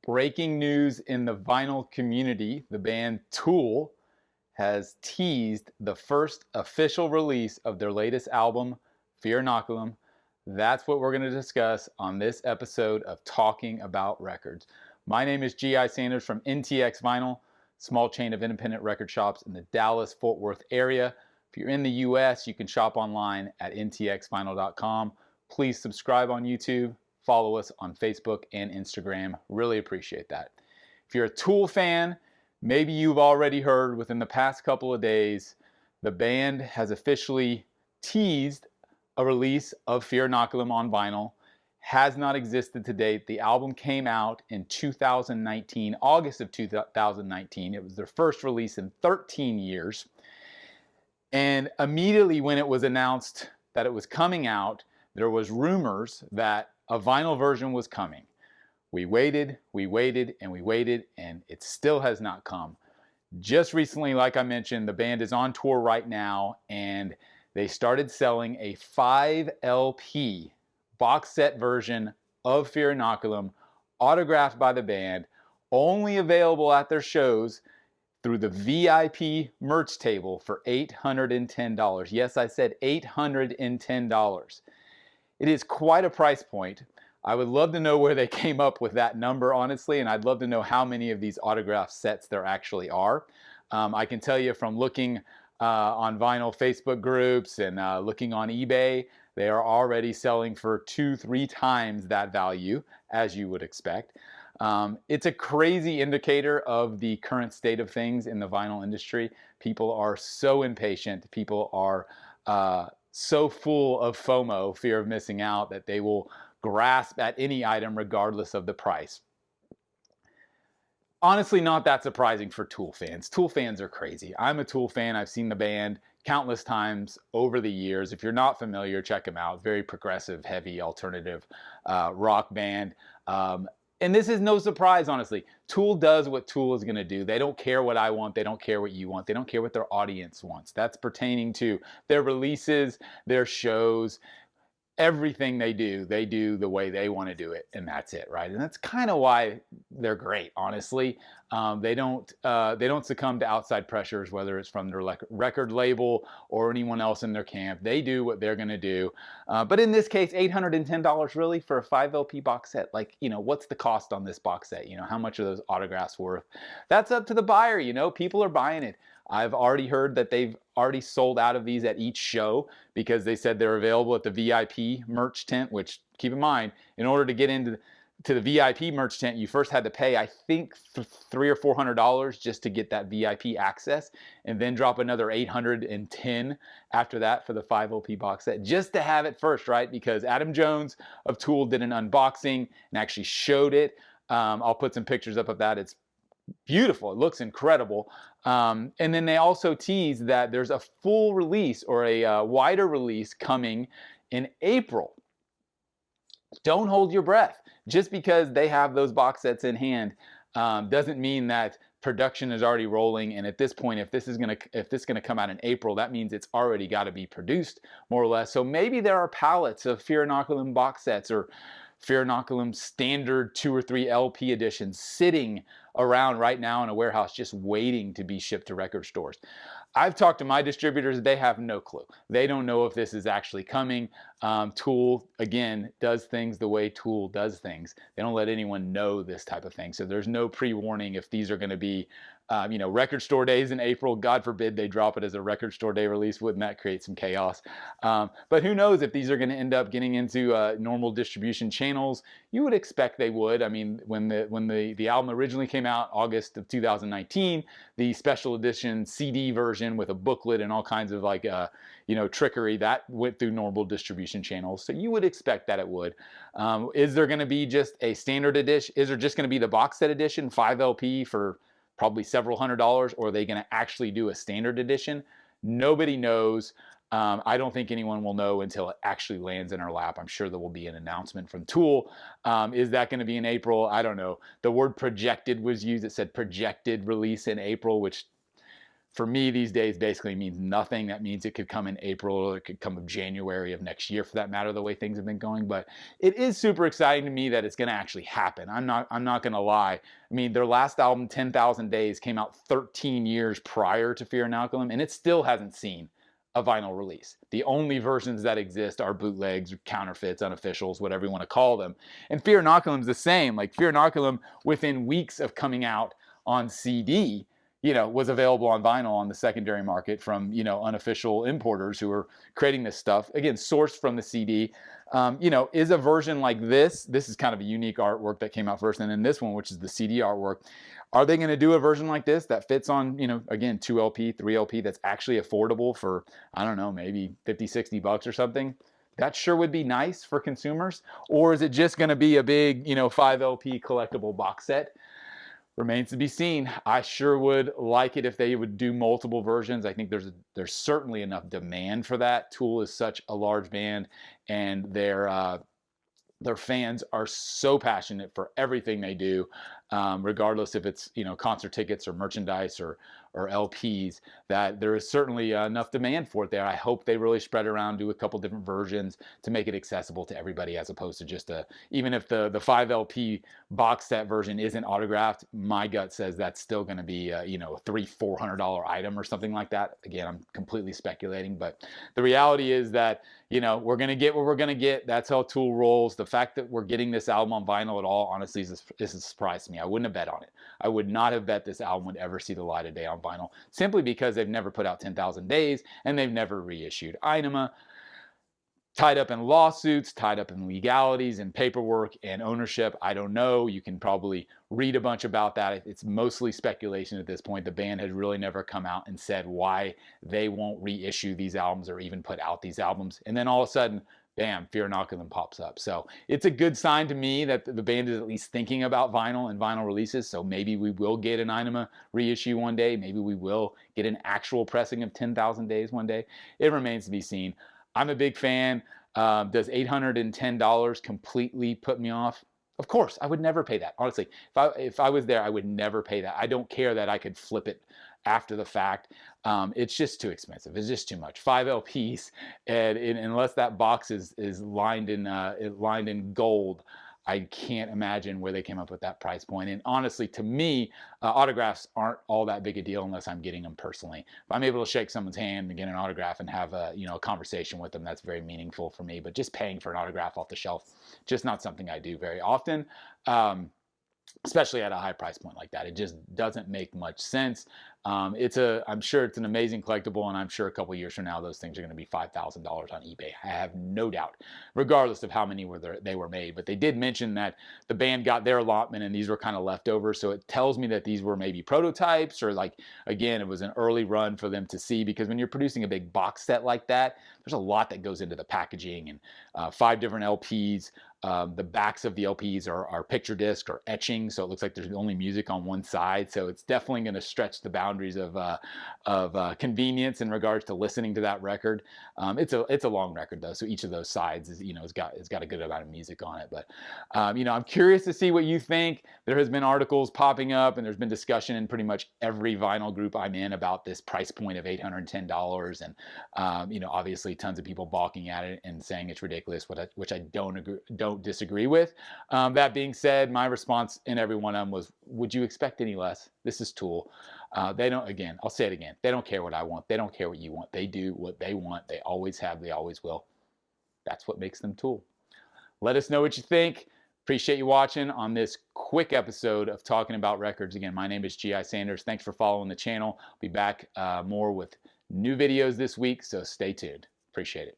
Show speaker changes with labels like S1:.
S1: Breaking news in the vinyl community. The band Tool has teased the first official release of their latest album, Fear Inoculum. That's what we're going to discuss on this episode of Talking About Records. My name is G.I. Sanders from NTX Vinyl, small chain of independent record shops in the Dallas-Fort Worth area. If you're in the U.S., you can shop online at ntxvinyl.com. Please subscribe on YouTube. Follow us on Facebook and Instagram. Really appreciate that. If you're a Tool fan, maybe you've already heard within the past couple of days, the band has officially teased a release of Fear Inoculum on vinyl. Has not existed to date. The album came out in 2019, August of 2019. It was their first release in 13 years. And immediately when it was announced that it was coming out, there was rumors that a vinyl version was coming. We waited, and it still has not come. Just recently, like I mentioned, the band is on tour right now, and they started selling a 5 LP box set version of Fear Inoculum, autographed by the band, only available at their shows through the VIP merch table for $810. Yes, I said $810. It is quite a price point. I would love to know where they came up with that number, honestly, and I'd love to know how many of these autograph sets there actually are. I can tell you from looking on vinyl Facebook groups and looking on eBay, they are already selling for 2-3 times that value, as you would expect. It's a crazy indicator of the current state of things in the vinyl industry. People are so impatient. People are so full of FOMO, fear of missing out, that they will grasp at any item regardless of the price. Honestly, not that surprising for Tool fans. Tool fans are crazy. I'm a Tool fan. I've seen the band countless times over the years. If you're not familiar, check them out. Very progressive, heavy, alternative rock band. And this is no surprise, honestly. Tool does what Tool is going to do. They don't care what I want. They don't care what you want. They don't care what their audience wants. That's pertaining to their releases, their shows, everything they do the way they want to do it, and that's it, right? And that's kind of why they're great, honestly. They don't succumb to outside pressures, whether it's from their record label or anyone else in their camp. They do what they're going to do. But in this case, $810 really for a 5 LP box set. Like, what's the cost on this box set? How much are those autographs worth? That's up to the buyer. People are buying it. I've already heard that they've already sold out of these at each show because they said they're available at the VIP merch tent, which, keep in mind, in order to get into the VIP merch tent, you first had to pay, I think, $300 or $400 just to get that VIP access, and then drop another $810 after that for the 5 LP box set, just to have it first, right? Because Adam Jones of Tool did an unboxing and actually showed it. I'll put some pictures up of that. It's beautiful. It looks incredible. And then they also tease that there's a full release or a wider release coming in April. Don't hold your breath. Just because they have those box sets in hand doesn't mean that production is already rolling. And at this point, if this is gonna come out in April, that means it's already got to be produced, more or less. So maybe there are pallets of Fear Inoculum box sets or Fear Inoculum standard 2 or 3 LP editions sitting around right now in a warehouse just waiting to be shipped to record stores. I've talked to my distributors. They have no clue. They don't know if this is actually coming. Tool, again, does things the way Tool does things. They don't let anyone know this type of thing. So there's no pre-warning if these are going to be record store days in April. God forbid they drop it as a record store day release. Wouldn't that create some chaos? But who knows if these are going to end up getting into normal distribution channels. You would expect they would. I mean, when the album originally came out, August of 2019, the special edition CD version with a booklet and all kinds of trickery, that went through normal distribution channels. So you would expect that it would. Is there going to be just a standard edition? Is there just going to be the box set edition, 5 LP for probably several $100s, or are they going to actually do a standard edition? Nobody knows. I don't think anyone will know until it actually lands in our lap. I'm sure there will be an announcement from Tool. Is that going to be in April? I don't know. The word projected was used. It said projected release in April, which for me these days basically means nothing. That means it could come in April, or it could come in January of next year for that matter, the way things have been going. But it is super exciting to me that it's going to actually happen. I'm not going to lie. I mean, their last album, 10,000 Days, came out 13 years prior to Fear Inoculum, and it still hasn't seen a vinyl release. The only versions that exist are bootlegs, counterfeits, unofficials, whatever you want to call them. And Fear Inoculum is the same. Like Fear Inoculum, within weeks of coming out on CD, was available on vinyl on the secondary market from, unofficial importers who are creating this stuff. Again, sourced from the CD. Is a version like this is kind of a unique artwork that came out first. And then this one, which is the CD artwork, are they going to do a version like this that fits on, again, 2 LP, 3 LP, that's actually affordable for, I don't know, maybe 50, 60 bucks or something? That sure would be nice for consumers. Or is it just going to be a big, 5 LP collectible box set? Remains to be seen. I sure would like it if they would do multiple versions. I think there's certainly enough demand for that. Tool is such a large band, and their fans are so passionate for everything they do, regardless if it's concert tickets or merchandise or LPs, that there is certainly enough demand for it there. I hope they really spread around, do a couple different versions to make it accessible to everybody, as opposed to just even if the 5 LP box set version isn't autographed, my gut says that's still going to be a $300-400 item or something like that. Again, I'm completely speculating, but the reality is that we're going to get what we're going to get. That's how Tool rolls. The fact that we're getting this album on vinyl at all, honestly, is a surprise to me. I wouldn't have bet on it. I would not have bet this album would ever see the light of day on vinyl, simply because they've never put out 10,000 Days and they've never reissued Inema. Tied up in lawsuits, tied up in legalities and paperwork and ownership. I don't know. You can probably read a bunch about that. It's mostly speculation at this point. The band has really never come out and said why they won't reissue these albums or even put out these albums. And then all of a sudden, bam, Fear Inoculum pops up. So it's a good sign to me that the band is at least thinking about vinyl and vinyl releases. So maybe we will get an Inema reissue one day. Maybe we will get an actual pressing of 10,000 Days one day. It remains to be seen. I'm a big fan. Does $810 completely put me off? Of course, I would never pay that. Honestly, if I was there, I would never pay that. I don't care that I could flip it after the fact. It's just too expensive. It's just too much. 5 LPs, and unless that box is lined in gold, I can't imagine where they came up with that price point. And honestly, to me, autographs aren't all that big a deal unless I'm getting them personally. If I'm able to shake someone's hand and get an autograph and have a conversation with them, that's very meaningful for me. But just paying for an autograph off the shelf, just not something I do very often. Especially at a high price point like that. It just doesn't make much sense. I'm sure it's an amazing collectible, and I'm sure a couple years from now, those things are going to be $5,000 on eBay. I have no doubt, regardless of how many they were made. But they did mention that the band got their allotment, and these were kind of leftovers. So it tells me that these were maybe prototypes, or again, it was an early run for them to see, because when you're producing a big box set like that, there's a lot that goes into the packaging, and 5 different LPs. The backs of the LPs are picture disc or etching, so it looks like there's only music on one side. So it's definitely going to stretch the boundaries of convenience in regards to listening to that record. It's a long record though, so each of those sides is it's got a good amount of music on it. But I'm curious to see what you think. There has been articles popping up, and there's been discussion in pretty much every vinyl group I'm in about this price point of $810, and obviously tons of people balking at it and saying it's ridiculous, which I don't disagree with. That being said, my response in every one of them was, would you expect any less? This is Tool. They don't, again, I'll say it again, they don't care what I want. They don't care what you want. They do what they want. They always have, they always will. That's what makes them Tool. Let us know what you think. Appreciate you watching on this quick episode of Talking About Records. Again, my name is G.I. Sanders. Thanks for following the channel. I'll be back more with new videos this week, so stay tuned. Appreciate it.